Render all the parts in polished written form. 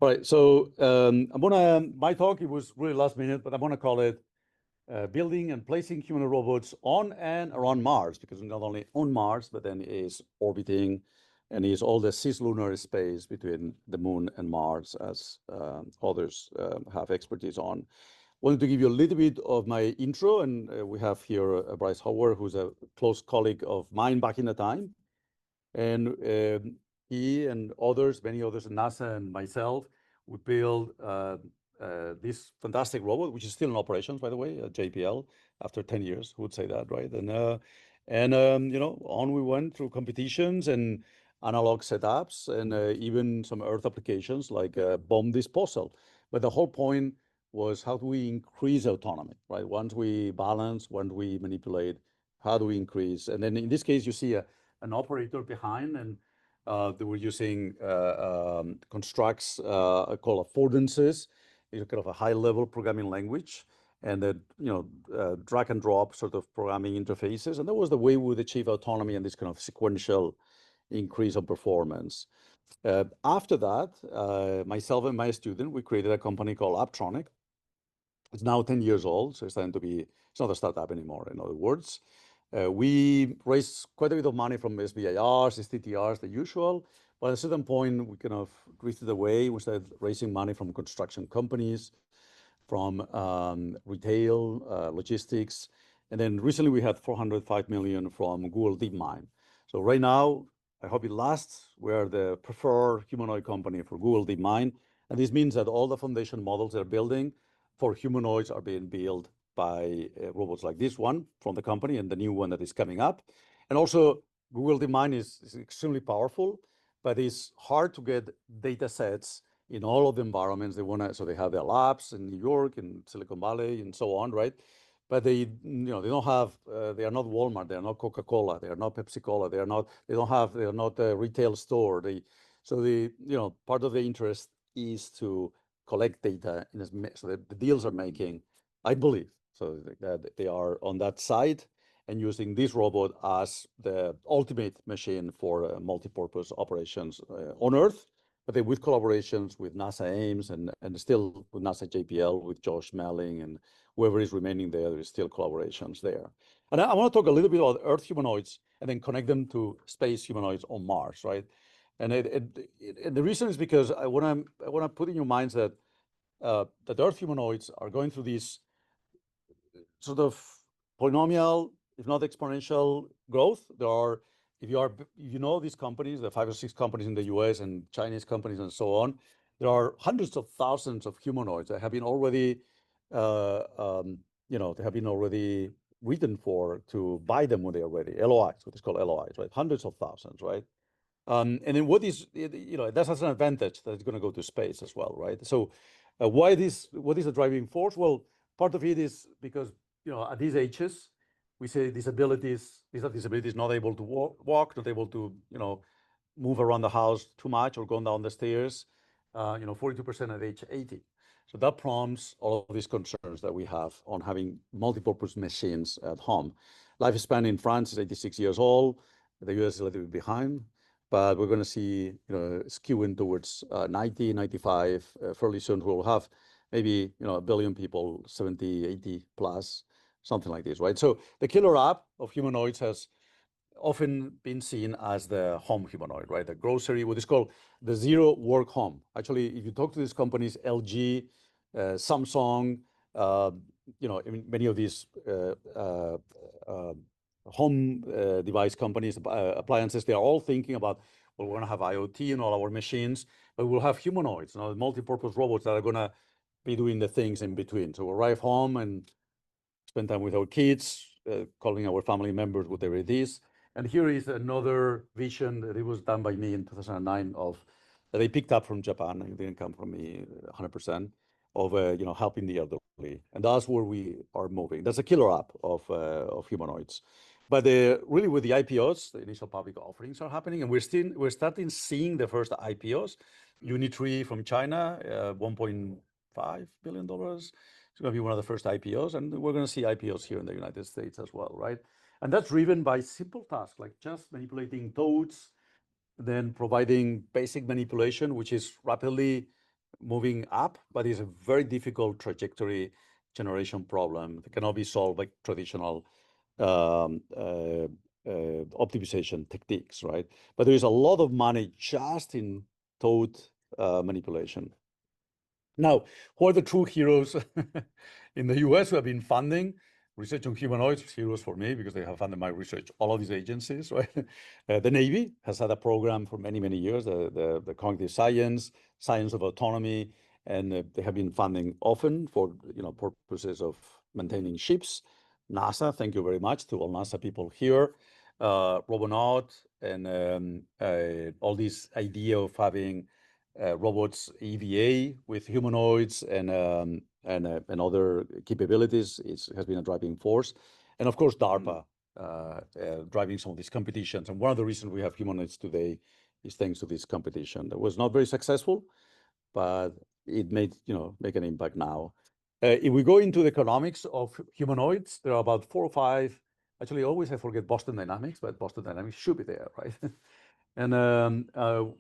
All right, so my talk, it was really last minute, but I'm gonna call it building and placing human robots on and around Mars, because not only on Mars, but then is orbiting and is all the cislunar space between the moon and Mars, as others have expertise on. Wanted to give you a little bit of my intro, and we have here Bryce Howard, who's a close colleague of mine back in the time. And he and others, many others at NASA and myself, we built this fantastic robot, which is still in operations, by the way, at JPL after 10 years. Who would say that, right? And you know, on we went through competitions and analog setups and even some Earth applications like bomb disposal. But the whole point was, how do we increase autonomy, right? Once we balance, once we manipulate, how do we increase? And then in this case, you see an operator behind, and they were using constructs called affordances. It's kind of a high-level programming language, and then drag and drop sort of programming interfaces. And that was the way we would achieve autonomy and this kind of sequential increase of performance. After that, myself and my student, we created a company called Apptronik. It's now 10 years old, so it's starting to be, it's not a startup anymore, in other words. We raised quite a bit of money from SBIRs, STTRs, the usual. But at a certain point, we kind of drifted away. We started raising money from construction companies, from retail, logistics. And then recently we had 405 million from Google DeepMind. So right now, I hope it lasts, we're the preferred humanoid company for Google DeepMind. And this means that all the foundation models they're building for humanoids are being built by robots like this one from the company and the new one that is coming up. And also, Google DeepMind is extremely powerful, but it's hard to get data sets in all of the environments they want to. So they have their labs in New York and Silicon Valley and so on, right? But they don't have. They are not Walmart. They are not Coca-Cola. They are not Pepsi-Cola. They are not. They don't have. They are not a retail store. Part of the interest is to collect data so that the deals are making, I believe, so that they are on that side and using this robot as the ultimate machine for multi-purpose operations on Earth, but then with collaborations with NASA Ames and still with NASA JPL, with Josh Melling and whoever is remaining there is still collaborations there. And I want to talk a little bit about Earth humanoids and then connect them to space humanoids on Mars, right? And the reason is because I want to put in your minds that that Earth humanoids are going through this sort of polynomial, if not exponential growth. There are, if you know these companies, the 5 or 6 companies in the US and Chinese companies and so on, there are hundreds of thousands of humanoids that have been already, they have been already written for to buy them when they are ready. LOIs, what is called LOIs, right? Hundreds of thousands, right? And then what is, that has an advantage that it's going to go to space as well, right? So what is the driving force? Well, part of it is because, at these ages, we say disabilities, these are disabilities, not able to walk, not able to, move around the house too much or going down the stairs, 42% at age 80. So that prompts all of these concerns that we have on having multi-purpose machines at home. Lifespan in France is 86 years old. The US is a little bit behind, but we're going to see, skewing towards 90, 95 fairly soon. We'll have maybe, a billion people, 70, 80 plus, something like this, right? So the killer app of humanoids has often been seen as the home humanoid, right? The grocery, what is called the zero work home. Actually, if you talk to these companies, LG, Samsung, many of these home device companies, appliances, they are all thinking about, well, we're going to have IoT in all our machines, but we'll have humanoids, multi-purpose robots that are going to be doing the things in between. So we'll arrive home and spend time with our kids, calling our family members, whatever it is. And here is another vision that it was done by me in 2009 that they picked up from Japan. It didn't come from me 100%, of helping the elderly. And that's where we are moving. That's a killer app of humanoids. But really with the IPOs, the initial public offerings are happening, and we're starting seeing the first IPOs. Unitree from China, $1.5 billion. It's going to be one of the first IPOs, and we're going to see IPOs here in the United States as well, right? And that's driven by simple tasks like just manipulating toads, then providing basic manipulation, which is rapidly moving up, but it's a very difficult trajectory generation problem that cannot be solved by traditional optimization techniques, right? But there is a lot of money just in thought manipulation. Now, who are the true heroes in the US who have been funding research on humanoids? Heroes for me because they have funded my research. All of these agencies, right? The Navy has had a program for many, many years, the cognitive science of autonomy, and they have been funding often for purposes of maintaining ships. NASA, thank you very much to all NASA people here. Robonaut and all this idea of having robots EVA with humanoids and other capabilities has been a driving force. And of course, DARPA driving some of these competitions. And one of the reasons we have humanoids today is thanks to this competition. That was not very successful, but it made make an impact now. If we go into the economics of humanoids, there are about 4 or 5. Actually, always I forget Boston Dynamics, but Boston Dynamics should be there, right? And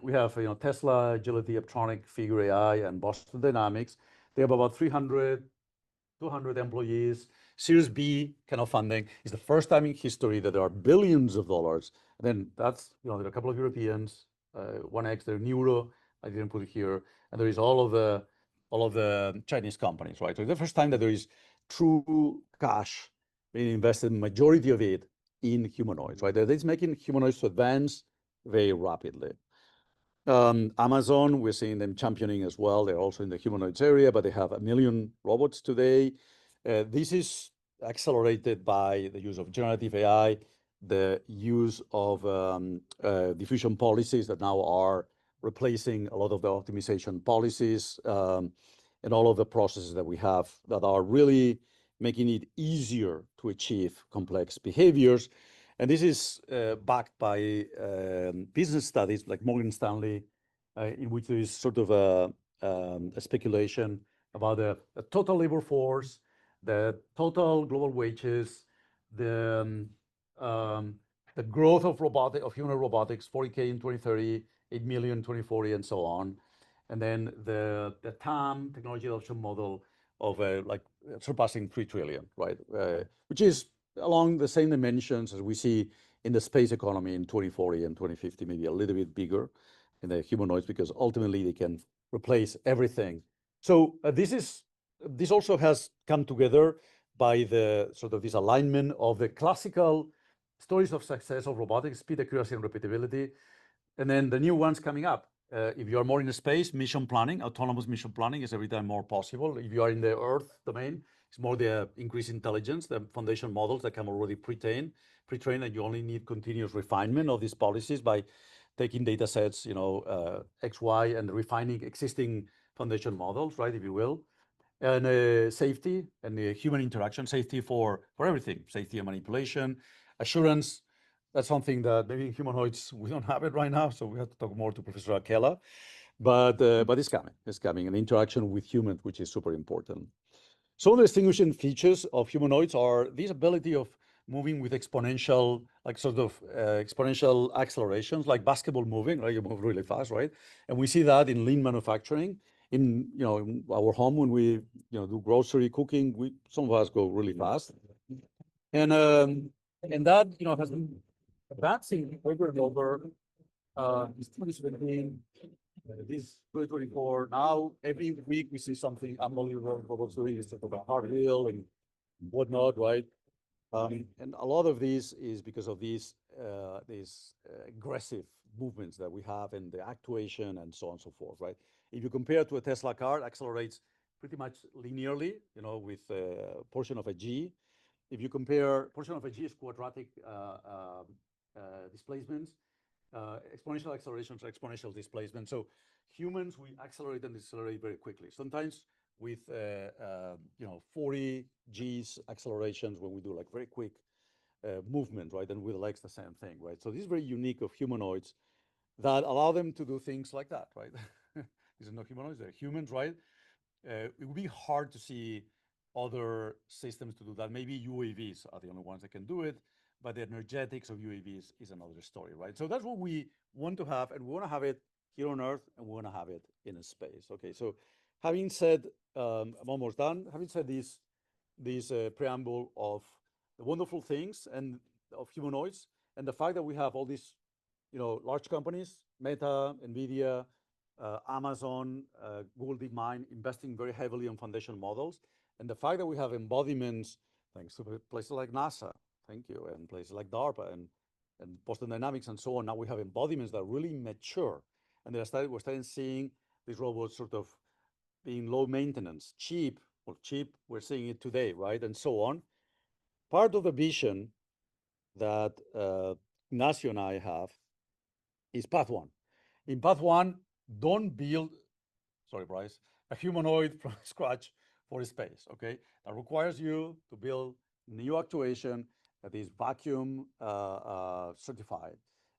we have Tesla, Agility, Apptronik, Figure AI, and Boston Dynamics. They have about 300, 200 employees. Series B kind of funding. It's the first time in history that there are billions of dollars. And then that's there are a couple of Europeans, 1X, they're Neuro. I didn't put it here, and there is all of the Chinese companies, right? So it's the first time that there is true cash being invested, majority of it in humanoids, right? That is making humanoids to advance very rapidly. Amazon, we're seeing them championing as well. They're also in the humanoids area, but they have 1 million robots today. This is accelerated by the use of generative AI, the use of diffusion policies that now are replacing a lot of the optimization policies, and all of the processes that we have that are really making it easier to achieve complex behaviors. And this is backed by business studies like Morgan Stanley, in which there is sort of a speculation about the total labor force, the total global wages, the growth of human robotics, 40K in 2030, 8 million in 2040, and so on. And then the TAM, technology adoption model, of like surpassing 3 trillion, right? Which is along the same dimensions as we see in the space economy in 2040 and 2050, maybe a little bit bigger in the humanoids, because ultimately they can replace everything. So this also has come together by the sort of this alignment of the classical stories of success of robotics, speed, accuracy, and repeatability, and then the new ones coming up. If you are more in the space, mission planning, autonomous mission planning is every time more possible. If you are in the Earth domain, it's more the increased intelligence, the foundation models that come already pre-trained, and you only need continuous refinement of these policies by taking data sets, X, Y, and refining existing foundation models, right, if you will. And safety and human interaction, safety for everything, safety and manipulation, assurance. That's something that maybe in humanoids, we don't have it right now, so we have to talk more to Professor Akela. But it's coming, an interaction with humans, which is super important. Some of the distinguishing features of humanoids are this ability of moving with exponential, like sort of exponential accelerations, like basketball moving, right? You move really fast, right? And we see that in lean manufacturing. In in our home when we do grocery cooking, some of us go really fast, and that has been advancing over and over. This 2017, this 2024. Now every week we see something unbelievable. Robots doing is sort of a hard wheel and whatnot, right? And a lot of this is because of these aggressive movements that we have in the actuation and so on and so forth, right? If you compare to a Tesla car, it accelerates pretty much linearly, with a portion of a G. If you compare, portion of a G is quadratic displacements, exponential accelerations are exponential displacement. So humans, we accelerate and decelerate very quickly. Sometimes with 40 G's accelerations when we do like very quick movement, right? And with legs, the same thing, right? So this is very unique of humanoids that allow them to do things like that, right? These are not humanoids, they're humans, right? It would be hard to see other systems to do that. Maybe UAVs are the only ones that can do it, but the energetics of UAVs is another story, right? So that's what we want to have, and we want to have it here on Earth, and we're going to have it in space. Okay, so having said, I'm almost done. Having said this preamble of the wonderful things and of humanoids, and the fact that we have all these, large companies, Meta, NVIDIA, Amazon, Google DeepMind, investing very heavily on foundation models, and the fact that we have embodiments thanks to places like NASA, thank you, and places like DARPA and Boston Dynamics and so on. Now we have embodiments that are really mature, and we're starting seeing these robots sort of being low maintenance, cheap, we're seeing it today, right? And so on. Part of the vision that Ignacio and I have is path one. In path one, don't build, sorry, Bryce, a humanoid from scratch for space, okay? That requires you to build new actuation that is vacuum certified.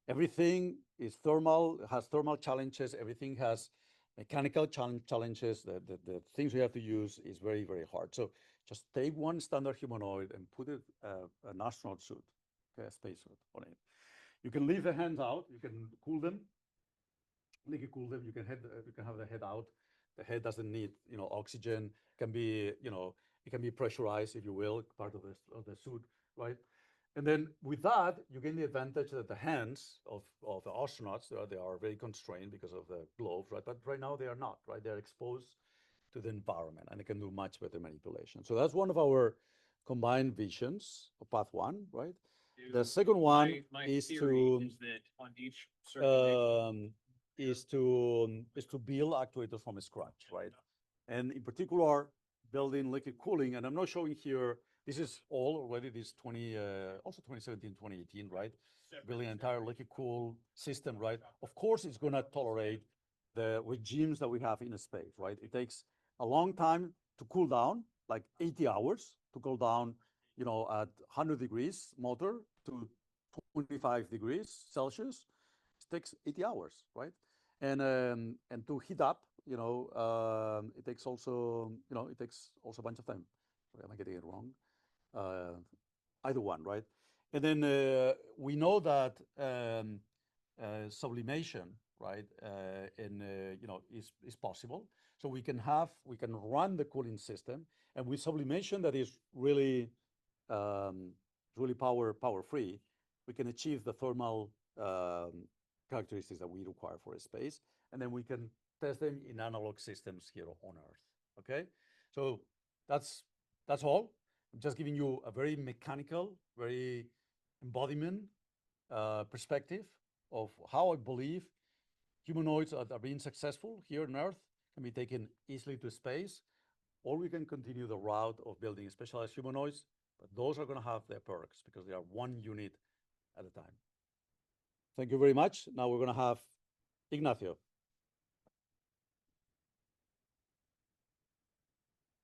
Everything is thermal, has thermal challenges, everything has mechanical challenges. The things we have to use is very, very hard. So just take one standard humanoid and put it an astronaut suit, okay, a spacesuit on it. You can leave the hands out, you can cool them, liquid cool them, you can have the head out. The head doesn't need, oxygen, can be, it can be pressurized, if you will, part of the suit, right? And then with that, you gain the advantage that the hands of the astronauts, they are very constrained because of the gloves, right? But right now they are not, right? They're exposed to the environment and they can do much better manipulation. So that's one of our combined visions of path one, right? The second one is to that on each circulation, is to build actuators from scratch, right? And in particular, building liquid cooling. And I'm not showing here, this is all already this 2017, 2018, right? Building an entire liquid cool system, right? Of course, it's going to tolerate the regimes that we have in space, right? It takes a long time to cool down, like 80 hours to cool down, at 100 degrees motor to 25 degrees Celsius. It takes 80 hours, right? And to heat up, it takes also, a bunch of time. Sorry, am I getting it wrong? Either one, right? And then we know that sublimation, right, is possible. So we can run the cooling system, and with sublimation that is really power free, we can achieve the thermal characteristics that we require for a space, and then we can test them in analog systems here on Earth. Okay, so that's all. I'm just giving you a very mechanical, very embodiment perspective of how I believe humanoids that are being successful here on Earth can be taken easily to space, or we can continue the route of building specialized humanoids, but those are going to have their perks because they are one unit at a time. Thank you very much. Now we're going to have Ignacio.